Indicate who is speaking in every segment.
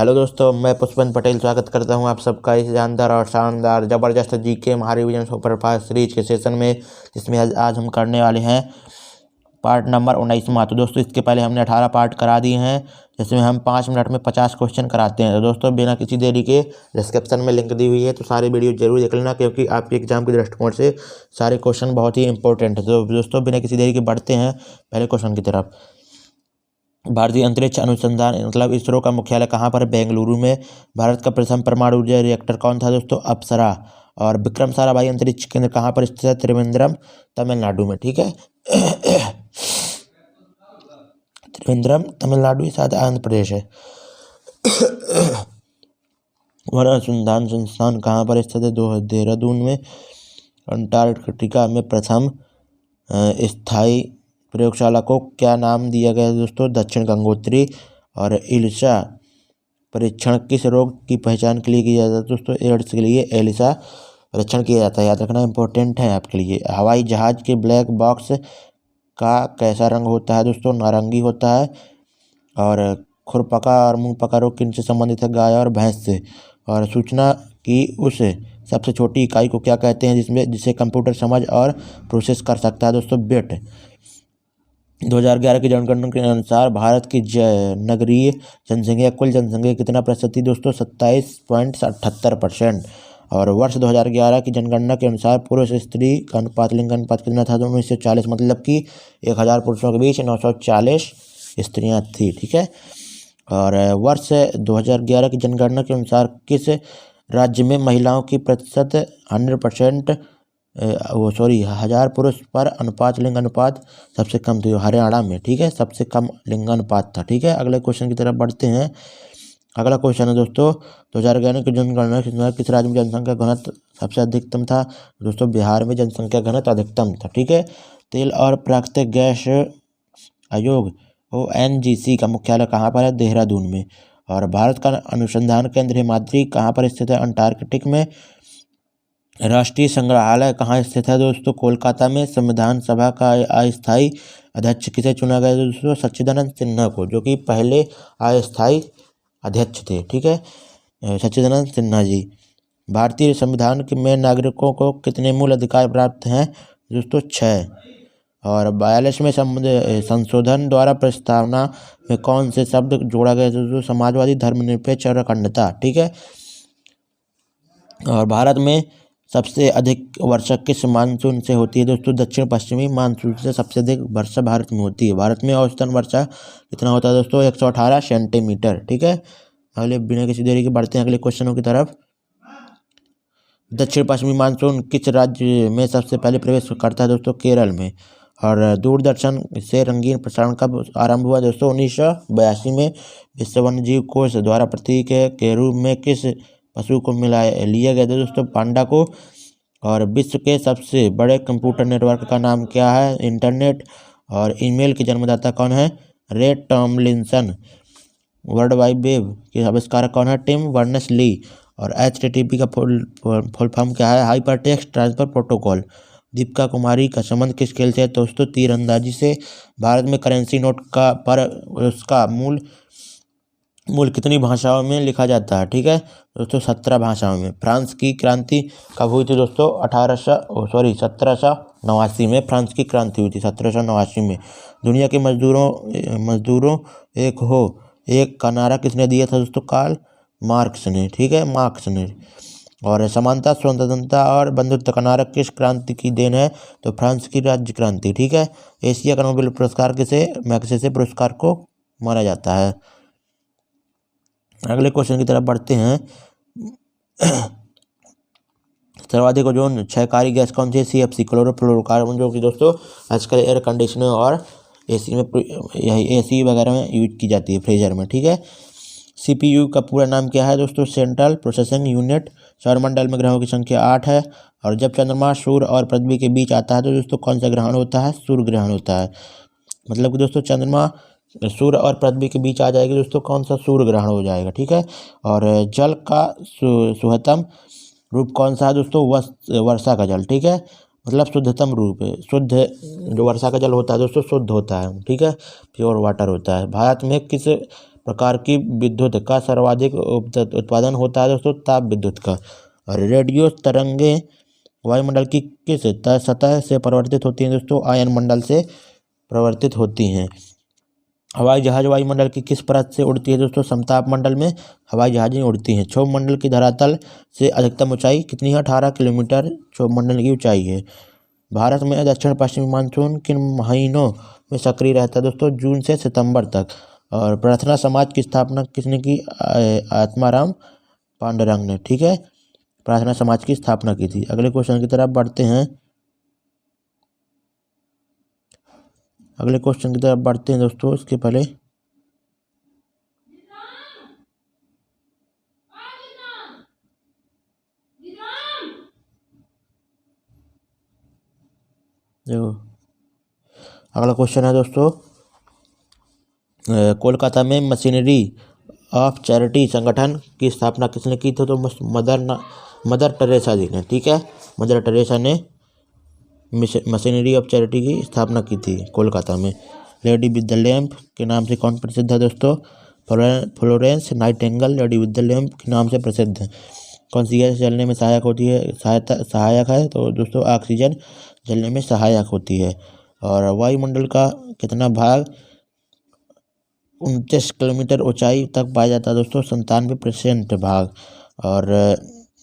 Speaker 1: Hello दोस्तों, मैं पुष्पन पटेल स्वागत करता हूं आप सबका इस जानदार और शानदार ज़बरदस्त जीके महारिविजन सुपरफास्ट सीरीज के सेशन में, जिसमें आज हम करने वाले हैं पार्ट नंबर 19वां। तो दोस्तों, इसके पहले हमने 18 पार्ट करा दिए हैं, जिसमें हम 5 मिनट में 50 क्वेश्चन कराते हैं। तो दोस्तों, बिना किसी देरी के डिस्क्रिप्शन में लिंक दी हुई है, तो सारी वीडियो जरूर देख लेना, क्योंकि आपके एग्जाम के दृष्टिकोण से सारे क्वेश्चन बहुत ही इंपॉर्टेंट है। तो दोस्तों, बिना किसी देरी के बढ़ते हैं पहले क्वेश्चन की तरफ। भारतीय अंतरिक्ष अनुसंधान मतलब इसरो का मुख्यालय कहाँ पर है? बेंगलुरु में। भारत का प्रथम परमाणु ऊर्जा रिएक्टर कौन था दोस्तों? अप्सरा। और विक्रम साराभाई अंतरिक्ष केंद्र कहाँ पर स्थित है? त्रिवेंद्रम, तमिलनाडु में। ठीक है। त्रिवेंद्रम तमिलनाडु, शायद आंध्र प्रदेश है। वन अनुसंधान संस्थान कहाँ पर स्थित है? देहरादून में। अंटार्कटिका में प्रथम स्थायी प्रयोगशाला को क्या नाम दिया गया है दोस्तों? दक्षिण गंगोत्री। और इलिसा परीक्षण किस रोग की पहचान के लिए किया जाता है दोस्तों? एड्स के लिए एलिसा परीक्षण किया जाता है, याद रखना इंपॉर्टेंट है आपके लिए। हवाई जहाज के ब्लैक बॉक्स का कैसा रंग होता है दोस्तों? नारंगी होता है। और खुरपका और मुंहपका रोग किनसे संबंधित है? गाय और भैंस से। और सूचना की उस सबसे छोटी इकाई को क्या कहते हैं जिसे कंप्यूटर समझ और प्रोसेस कर सकता है दोस्तों? बिट। 2011 की जनगणना के अनुसार भारत की नगरीय जनसंख्या कुल जनसंख्या कितना प्रतिशत थी दोस्तों? 27.78%। और वर्ष 2011 की जनगणना के अनुसार पुरुष स्त्री का अनुपात लिंग अनुपात कितना था? 1940, मतलब कि 1000 पुरुषों के बीच 940 स्त्रियां थी। ठीक है। और वर्ष 2011 की जनगणना के अनुसार किस राज्य में महिलाओं की प्रतिशत 100% 1000 पुरुष पर अनुपात लिंग अनुपात सबसे कम थी? हरियाणा में। ठीक है, सबसे कम लिंग अनुपात था। ठीक है। अगले क्वेश्चन की तरफ बढ़ते हैं। अगला क्वेश्चन है दोस्तों, 2011 की जनगणना के अनुसार किस राज्य में जनसंख्या घनत्व सबसे अधिकतम था? दोस्तों, बिहार में जनसंख्या घनत्व अधिकतम था। ठीक है। तेल और प्राकृतिक गैस आयोग ONGC का मुख्यालय कहाँ पर है? देहरादून में। और भारत का अनुसंधान केंद्र हिमाद्री कहाँ पर स्थित है? अंटार्कटिक में। राष्ट्रीय संग्रहालय कहाँ स्थित है दोस्तों? कोलकाता में। संविधान सभा का अस्थायी अध्यक्ष किसे चुना गया दोस्तों? सच्चिदानंद सिन्हा को, जो कि पहले अस्थायी अध्यक्ष थे। ठीक है, सच्चिदानंद सिन्हा जी। भारतीय संविधान में नागरिकों को कितने मूल अधिकार प्राप्त हैं दोस्तों? 6। और 42वें संशोधन द्वारा प्रस्तावना में कौन से शब्द जोड़ा गया दोस्तों? समाजवादी, धर्मनिरपेक्ष और अखंडता। ठीक है। और भारत में सबसे अधिक वर्षा किस मानसून से होती है दोस्तों? दक्षिण पश्चिमी मानसून से सबसे अधिक वर्षा भारत में होती है। भारत में औसतन वर्षा कितना होता है दोस्तों? 118 सेंटीमीटर। ठीक है। अगले बिना किसी देरी के बढ़ते हैं अगले क्वेश्चनों की तरफ। दक्षिण पश्चिमी मानसून किस राज्य में सबसे पहले प्रवेश करता है दोस्तों? केरल में। और दूरदर्शन से रंगीन प्रसारण कब आरंभ हुआ दोस्तों? 1982 में। विश्व वन्यजीव कोष द्वारा प्रतीक के रूप में किस पशु को लिया गया था दोस्तों? पांडा को। और विश्व के सबसे बड़े कंप्यूटर नेटवर्क का नाम क्या है? इंटरनेट। और ईमेल के जन्मदाता कौन है? रे टॉमलिंसन। वर्ल्ड वाइड वेब के आविष्कारक कौन है? Tim Berners Lee. और HTTP का फुल फॉर्म क्या है? Hyper text transfer protocol. Deepika Kumari का संबंध किस खेल से है दोस्तों? तीरंदाजी से। भारत में करेंसी नोट का पर उसका मूल कितनी भाषाओं में लिखा जाता है? ठीक है दोस्तों, 17 भाषाओं में। फ्रांस की क्रांति कब हुई थी दोस्तों? 1789 में फ्रांस की क्रांति हुई थी, 1789 में। दुनिया के मजदूरों एक का नारा किसने दिया था दोस्तों? कार्ल मार्क्स ने। ठीक है, मार्क्स ने। और समानता, स्वतंत्रता और बंधुत्व का नारा किस क्रांति की देन है? तो फ्रांस की राज्य क्रांति। ठीक है। एशिया का नोबेल पुरस्कार मैग्सेसे पुरस्कार को माना जाता है। अगले क्वेश्चन की तरफ बढ़ते हैं। सर्वाधिक ओजोन क्षयकारी गैस कौन सी है? CFC, क्लोरोफ्लोरोकार्बन, जो कि दोस्तों आजकल एयर कंडीशनर और AC वगैरह में यूज की जाती है, फ्रीजर में। ठीक है। CPU का पूरा नाम क्या है दोस्तों? Central processing unit. सौरमंडल में ग्रहों की संख्या 8 है। और जब चंद्रमा सूर्य और पृथ्वी के बीच आता है तो दोस्तों कौन सा ग्रहण होता है? सूर्य ग्रहण होता है। मतलब कि दोस्तों चंद्रमा सूर्य और पृथ्वी के बीच आ जाएगी दोस्तों, कौन सा? सूर्य ग्रहण हो जाएगा। ठीक है। और जल का शुद्धतम रूप कौन सा है दोस्तों? वर्षा का जल। ठीक है, मतलब शुद्धतम रूप है। शुद्ध जो वर्षा का जल होता है दोस्तों शुद्ध होता है। ठीक है, प्योर वाटर होता है। भारत में किस प्रकार की विद्युत का सर्वाधिक उत्पादन होता है दोस्तों? ताप विद्युत का। और रेडियो तरंगे वायुमंडल की किस सतह से परिवर्तित होती हैं दोस्तों? आयन मंडल से परिवर्तित होती हैं। हवाई जहाज वायुमंडल की किस परत से उड़ती है दोस्तों? समताप मंडल में हवाई जहाजें उड़ती हैं। क्षोभ मंडल की धरातल से अधिकतम ऊंचाई कितनी है? 18 किलोमीटर क्षोभ मंडल की ऊंचाई है। भारत में दक्षिण पश्चिमी मानसून किन महीनों में सक्रिय रहता है दोस्तों? जून से सितंबर तक। और प्रार्थना समाज की स्थापना किसने की? आत्माराम पांडुरंग ने, ठीक है, प्रार्थना समाज की स्थापना की थी। अगले क्वेश्चन की तरफ बढ़ते हैं। अगले क्वेश्चन की तरफ बढ़ते हैं दोस्तों। इसके पहले देखो, अगला क्वेश्चन है दोस्तों, कोलकाता में मशीनरी ऑफ चैरिटी संगठन की स्थापना किसने की थी? तो मदर टेरेसा जी ने, ठीक है, मदर टेरेसा ने मशीनरी ऑफ चैरिटी की स्थापना की थी कोलकाता में। लेडी विद द लैम्प के नाम से कौन प्रसिद्ध है दोस्तों? Florence Nightingale lady with the lamp के नाम से प्रसिद्ध है। कौन सी गैस जलने में सहायक होती है? सहायक है तो दोस्तों ऑक्सीजन जलने में सहायक होती है। और वायुमंडल का कितना भाग 29 किलोमीटर ऊंचाई तक पाया जाता है दोस्तों? 97% भाग। और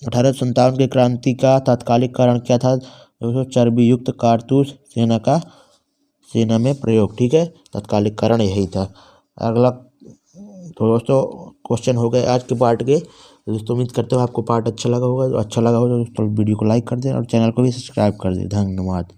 Speaker 1: 1857 की क्रांति का तात्कालिक कारण क्या था दोस्तों? चर्बी युक्त कारतूस सेना में प्रयोग, ठीक है, तात्कालिक कारण यही था। अगला तो दोस्तों क्वेश्चन हो गए आज के पार्ट के। दोस्तों उम्मीद करते हो आपको पार्ट अच्छा लगा होगा। तो अच्छा लगा हो तो दोस्तों वीडियो को लाइक कर दें और चैनल को भी सब्सक्राइब कर दें। धन्यवाद।